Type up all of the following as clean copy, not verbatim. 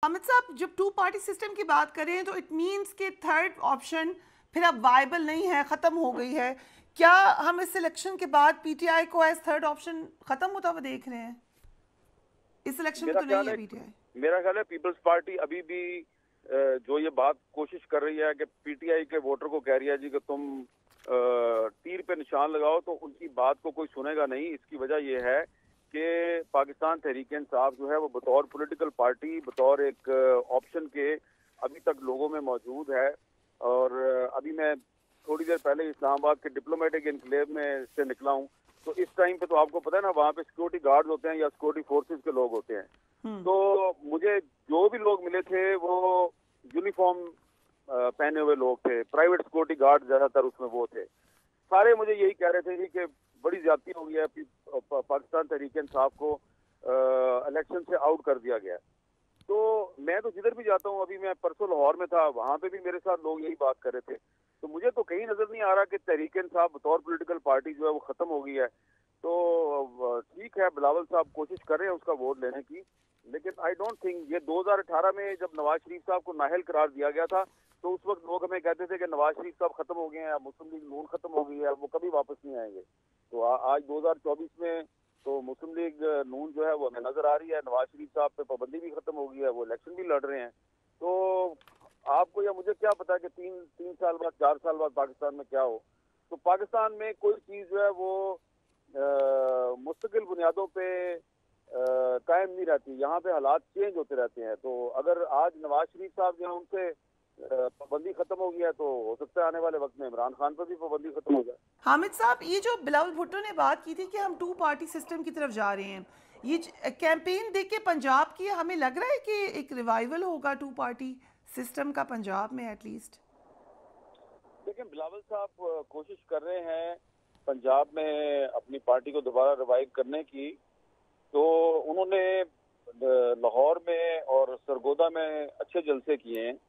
हामिद साहब, जब to party system की बात करें तो इट मींस कि थर्ड ऑप्शन फिर अब वायबल नहीं है, ख़त्म हो गई है। क्या हम इस इलेक्शन के बाद पीटीआई को एज थर्ड ऑप्शन ख़त्म होता हुआ देख रहे हैं? इस इलेक्शन में मेरा तो नहीं ख्याल है है पीटीआई। मेरा ख्याल है पीपल्स पार्टी अभी भी जो ये बात कोशिश कर रही है कि पीटीआई के वोटर को कह रही है जी कि तुम तीर पे निशान लगाओ, तो उनकी बात को कोई सुनेगा नहीं। इसकी वजह यह है कि पाकिस्तान तहरीक इंसाफ जो है वो बतौर पॉलिटिकल पार्टी, बतौर एक ऑप्शन के अभी तक लोगों में मौजूद है। और अभी मैं थोड़ी देर पहले इस्लामाबाद के डिप्लोमेटिक इनक्लेव में से निकला हूँ, तो इस टाइम पे तो आपको पता है ना, वहाँ पे सिक्योरिटी गार्ड होते हैं या सिक्योरिटी फोर्सेस के लोग होते हैं। तो मुझे जो भी लोग मिले थे वो यूनिफॉर्म पहने हुए लोग थे, प्राइवेट सिक्योरिटी गार्ड ज्यादातर उसमें वो थे। सारे मुझे यही कह रहे थे कि बड़ी ज्यादती हो गई है, पाकिस्तान तहरीक इंसाफ को इलेक्शन से आउट कर दिया गया। तो मैं तो जिधर भी जाता हूँ, अभी मैं परसों लाहौर में था, वहां पे भी मेरे साथ लोग यही बात कर रहे थे। तो मुझे तो कहीं नजर नहीं आ रहा कि तहरीक इंसाफ बतौर पॉलिटिकल पार्टी जो है वो खत्म हो गई है। तो ठीक है, बिलावल साहब कोशिश कर रहे हैं उसका वोट लेने की, लेकिन आई डोंट थिंक ये 2018 में जब नवाज शरीफ साहब को नाहल करार दिया गया था, तो उस वक्त लोग हमें कहते थे कि नवाज शरीफ साहब खत्म हो गए हैं, मुस्लिम लीग नून खत्म हो गई है, वो कभी वापस नहीं आएंगे। तो आज 2024 में तो मुस्लिम लीग नून जो है वो हमें नजर आ रही है, नवाज शरीफ साहब पे पाबंदी भी खत्म हो गई है, वो इलेक्शन भी लड़ रहे हैं। तो आपको या मुझे क्या पता कि तीन साल बाद, 4 साल बाद पाकिस्तान में क्या हो। तो पाकिस्तान में कोई चीज जो है वो मुस्तकिल बुनियादों पे कायम नहीं रहती, यहाँ पे हालात चेंज होते रहते हैं। तो अगर आज नवाज शरीफ साहब जो है उनसे पाबंदी खत्म हो गया, तो हो सकता है आने वाले वक्त में इमरान खान पर भी पाबंदी खत्म हो जाए। हामिद साहब, ये जो बिलावल भुट्टो ने बात की थी कि हम टू पार्टी सिस्टम की तरफ जा रहे हैं, ये कैंपेन देख के पंजाब की हमें लग रहा है कि एक रिवाइवल होगा टू पार्टी सिस्टम का पंजाब में एटलीस्ट। लेकिन बिलावल साहब कोशिश कर रहे हैं पंजाब में अपनी पार्टी को दोबारा रिवाइव करने की। तो उन्होंने लाहौर में और सरगोदा में अच्छे जलसे किए हैं,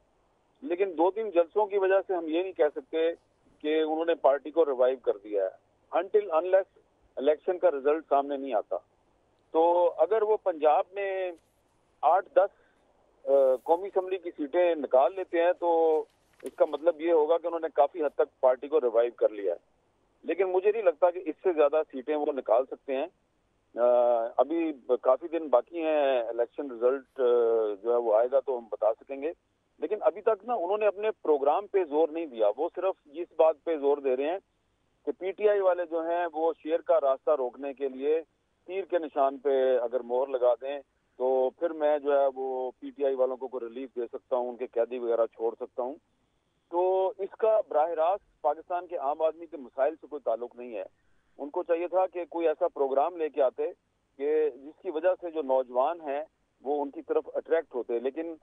लेकिन 2-3 जलसों की वजह से हम ये नहीं कह सकते कि उन्होंने पार्टी को रिवाइव कर दिया है, अनटिल अनलेस इलेक्शन का रिजल्ट सामने नहीं आता। तो अगर वो पंजाब में 8-10 कौमी असम्बली की सीटें निकाल लेते हैं, तो इसका मतलब ये होगा कि उन्होंने काफी हद तक पार्टी को रिवाइव कर लिया है। लेकिन मुझे नहीं लगता कि इससे ज्यादा सीटें वो निकाल सकते हैं। अभी काफी दिन बाकी हैं, इलेक्शन रिजल्ट जो है वो आएगा तो हम बता सकेंगे। लेकिन अभी तक ना उन्होंने अपने प्रोग्राम पे जोर नहीं दिया, वो सिर्फ इस बात पे जोर दे रहे हैं कि पीटीआई वाले जो हैं वो शेर का रास्ता रोकने के लिए तीर के निशान पे अगर मोहर लगा दें, तो फिर मैं जो है वो पीटीआई वालों को रिलीफ दे सकता हूँ, उनके कैदी वगैरह छोड़ सकता हूँ। तो इसका बराह रास्त पाकिस्तान के आम आदमी के मसाइल से कोई ताल्लुक नहीं है। उनको चाहिए था कि कोई ऐसा प्रोग्राम लेके आते कि जिसकी वजह से जो नौजवान हैं वो उनकी तरफ अट्रैक्ट होते। लेकिन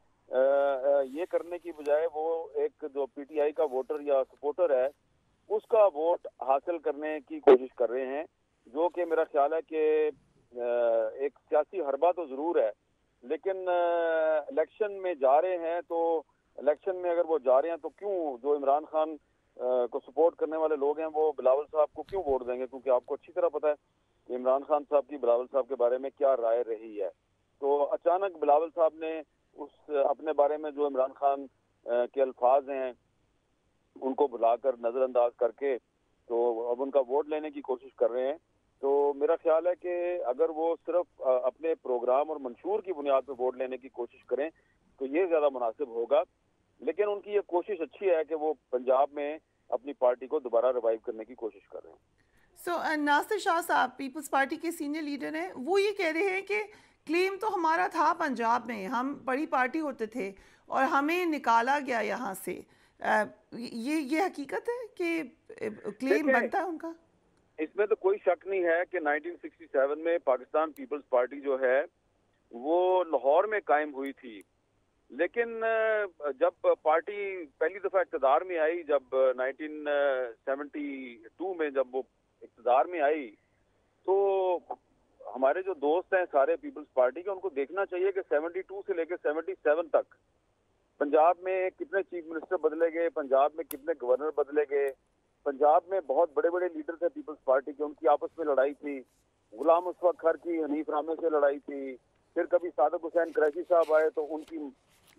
ये करने की बजाय वो एक जो पीटीआई का वोटर या सपोर्टर है उसका वोट हासिल करने की कोशिश कर रहे हैं, जो कि मेरा ख्याल है कि एक सियासी हरबा तो जरूर है। लेकिन इलेक्शन में जा रहे हैं, तो इलेक्शन में अगर वो जा रहे हैं तो क्यों जो इमरान खान को सपोर्ट करने वाले लोग हैं वो बिलावल साहब को क्यों वोट देंगे, क्योंकि आपको अच्छी तरह पता है कि इमरान खान साहब की बिलावल साहब के बारे में क्या राय रही है। तो अचानक बिलावल साहब ने उस अपने बारे में जो इमरान खान के अल्फाज हैं उनको बुलाकर नजरअंदाज करके तो अब उनका वोट लेने की कोशिश कर रहे हैं। तो मेरा ख्याल है कि अगर वो सिर्फ अपने प्रोग्राम और मंशूर की बुनियाद पर वोट लेने की कोशिश करें तो ये ज्यादा मुनासिब होगा। लेकिन उनकी ये कोशिश अच्छी है कि वो पंजाब में अपनी पार्टी को दोबारा रिवाइव करने की कोशिश कर रहे हैं। नासिर शाह साहब पीपल्स पार्टी के सीनियर लीडर हैं, वो ये कह रहे हैं कि क्लेम तो हमारा था पंजाब में, हम बड़ी पार्टी होते थे और हमें निकाला गया यहाँ से। ये हकीकत है कि क्लेम देखें, बनता है उनका? इसमें तो कोई शक नहीं है कि 1967 में पाकिस्तान पीपल्स पार्टी जो है वो लाहौर में कायम हुई थी। लेकिन जब पार्टी पहली दफा इक़्तिदार में आई, जब 1972 में जब वो इक़्तिदार में आई, तो हमारे जो दोस्त हैं सारे पीपल्स पार्टी के, उनको देखना चाहिए कि 72 से लेकर 77 तक पंजाब में कितने चीफ मिनिस्टर बदले गए, पंजाब में कितने गवर्नर बदले गए। पंजाब में बहुत बड़े बड़े लीडर थे पीपल्स पार्टी के, उनकी आपस में लड़ाई थी। गुलाम मुस्तफा खर की हनीफ रामे से लड़ाई थी, फिर कभी सादक हुसैन कुरैशी साहब आए तो उनकी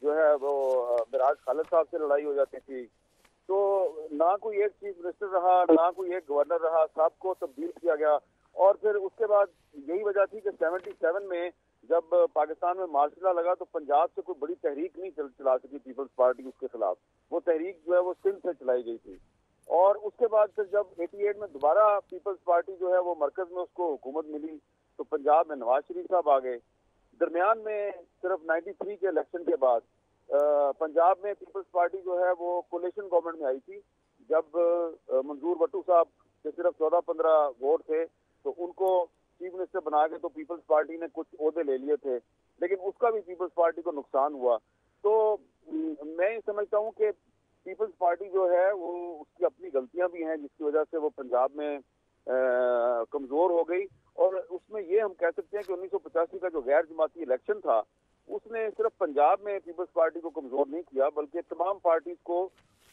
जो है वो मिराज खालिद साहब से लड़ाई हो जाती थी। तो ना कोई एक चीफ मिनिस्टर रहा, ना कोई एक गवर्नर रहा, सबको तब्दील किया गया। और फिर उसके बाद यही वजह थी कि 77 में जब पाकिस्तान में मार्शल लॉ लगा तो पंजाब से कोई बड़ी तहरीक नहीं चला सकी पीपल्स पार्टी उसके खिलाफ। वो तहरीक जो है वो सिंध से चलाई गई थी। और उसके बाद फिर जब 88 में दोबारा पीपल्स पार्टी जो है वो मरकज में उसको हुकूमत मिली तो पंजाब में नवाज शरीफ साहब आ गए। दरमियान में सिर्फ 93 के इलेक्शन के बाद पंजाब में पीपल्स पार्टी जो है वो कोलिशन गवर्नमेंट में आई थी। जब मंजूर भट्टू साहब के सिर्फ 14-15 वोट थे तो उनको चीफ मिनिस्टर बना के तो पीपल्स पार्टी ने कुछ ओहदे ले लिए थे, लेकिन उसका भी पीपल्स पार्टी को नुकसान हुआ। तो मैं ये समझता हूँ कि पीपल्स पार्टी जो है वो उसकी अपनी गलतियां भी हैं जिसकी वजह से वो पंजाब में कमजोर हो गई। और उसमें ये हम कह सकते हैं कि 1985 का जो गैर जमाती इलेक्शन था उसने सिर्फ पंजाब में पीपल्स पार्टी को कमजोर नहीं किया बल्कि तमाम पार्टीज को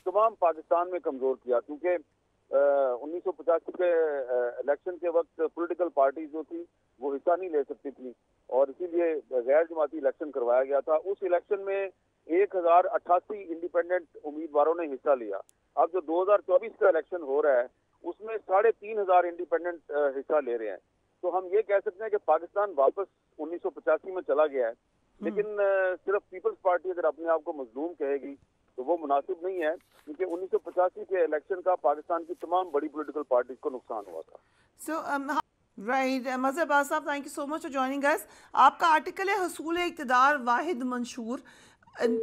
तमाम पाकिस्तान में कमजोर किया, क्योंकि 1985 के इलेक्शन के वक्त पॉलिटिकल पार्टी जो थी वो हिस्सा नहीं ले सकती थी और इसीलिए गैर जमाती इलेक्शन करवाया गया था। उस इलेक्शन में 1088 इंडिपेंडेंट उम्मीदवारों ने हिस्सा लिया। अब जो 2024 का इलेक्शन हो रहा है उसमें 3500 इंडिपेंडेंट हिस्सा ले रहे हैं। तो हम ये कह सकते हैं कि पाकिस्तान वापस 1985 में चला गया है। लेकिन सिर्फ पीपल्स पार्टी अगर अपने आप को मजलूम कहेगी तो वो मुनासिब नहीं है, क्योंकि 1985 के इलेक्शन का पाकिस्तान की तमाम बड़ी पॉलिटिकल पार्टीज को नुकसान हुआ था। सो राइट मजहर अब्बास साहब, thank you so much for joining us. आपका आर्टिकल है हसूल इक़्तिदार वाहिद मंशूर।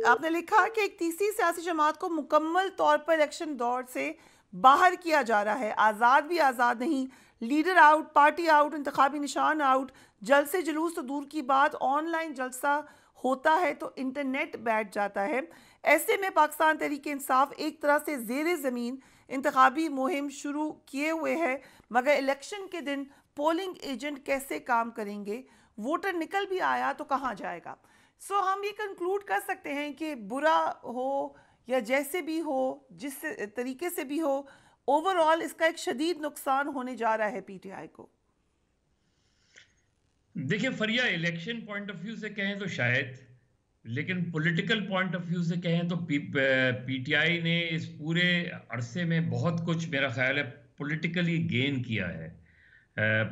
आपने लिखा कि एक तीसरी सियासी जमात को मुकम्मल तौर पर इलेक्शन दौर से बाहर किया जा रहा है। आज़ाद भी आज़ाद नहीं, लीडर आउट, पार्टी आउट, इंतखाबी निशान आउट, जलसे जुलूस तो दूर की बात, ऑनलाइन जलसा होता है तो इंटरनेट बैठ जाता है। ऐसे में पाकिस्तान तहरीक इंसाफ एक तरह से ज़ेरे ज़मीन इंतखाबी मुहिम शुरू किए हुए है, मगर इलेक्शन के दिन पोलिंग एजेंट कैसे काम करेंगे? वोटर निकल भी आया तो कहाँ जाएगा? सो हम ये कंक्लूड कर सकते हैं कि बुरा हो या जैसे भी हो, जिस तरीके से भी हो, ओवरऑल इसका एक शदीद नुकसान होने जा रहा है पीटीआई को। देखिए फरिया, इलेक्शन पॉइंट ऑफ व्यू से कहें तो शायद, लेकिन पॉलिटिकल पॉइंट ऑफ व्यू से कहें तो पीटीआई ने इस पूरे अरसे में बहुत कुछ मेरा ख्याल है पॉलिटिकली गेन किया है।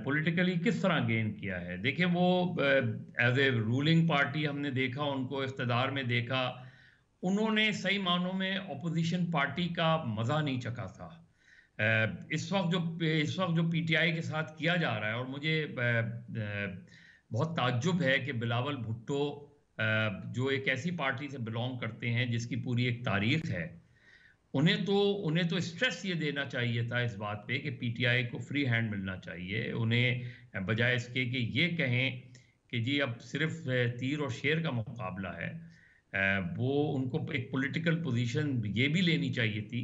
पॉलिटिकली किस तरह गेन किया है? देखिए वो एज ए रूलिंग पार्टी हमने देखा, उनको इख्तिदार में देखा, उन्होंने सही मानों में अपोजिशन पार्टी का मज़ा नहीं चखा था। इस वक्त जो पीटीआई के साथ किया जा रहा है, और मुझे बहुत ताज्जुब है कि बिलावल भुट्टो जो एक ऐसी पार्टी से बिलोंग करते हैं जिसकी पूरी एक तारीख है, उन्हें तो स्ट्रेस ये देना चाहिए था इस बात पे कि पीटीआई को फ्री हैंड मिलना चाहिए। उन्हें बजाय इसके कि ये कहें कि जी अब सिर्फ तीर और शेर का मुकाबला है, वो उनको एक पॉलिटिकल पोजीशन ये भी लेनी चाहिए थी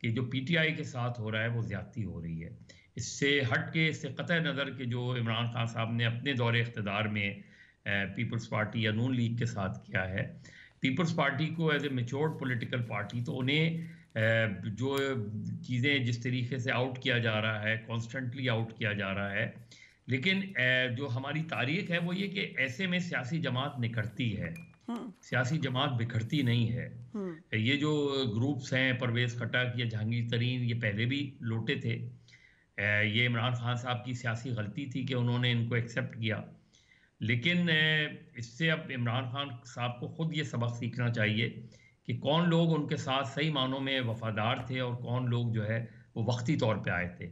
कि जो पीटीआई के साथ हो रहा है वो ज़्यादती हो रही है। इससे हट के, इससे क़तई नज़र के जो इमरान खान साहब ने अपने दौरे इख्तिदार में पीपल्स पार्टी या नून लीग के साथ किया है, पीपल्स पार्टी को as a matured political party तो उन्हें जो चीज़ें जिस तरीके से आउट किया जा रहा है, कॉन्स्टेंटली आउट किया जा रहा है, लेकिन जो हमारी तारीख है वो ये कि ऐसे में सियासी जमात निखरती है, सियासी जमात बिखरती नहीं है। ये जो ग्रुप्स हैं, परवेज़ खट्टक या जहांगीर तरीन, ये पहले भी लौटे थे। ये इमरान खान साहब की सियासी गलती थी कि उन्होंने इनको एक्सेप्ट किया, लेकिन इससे अब इमरान खान साहब को खुद ये सबक सीखना चाहिए कि कौन लोग उनके साथ सही मानों में वफादार थे और कौन लोग जो है वो वक्ती तौर पे आए थे।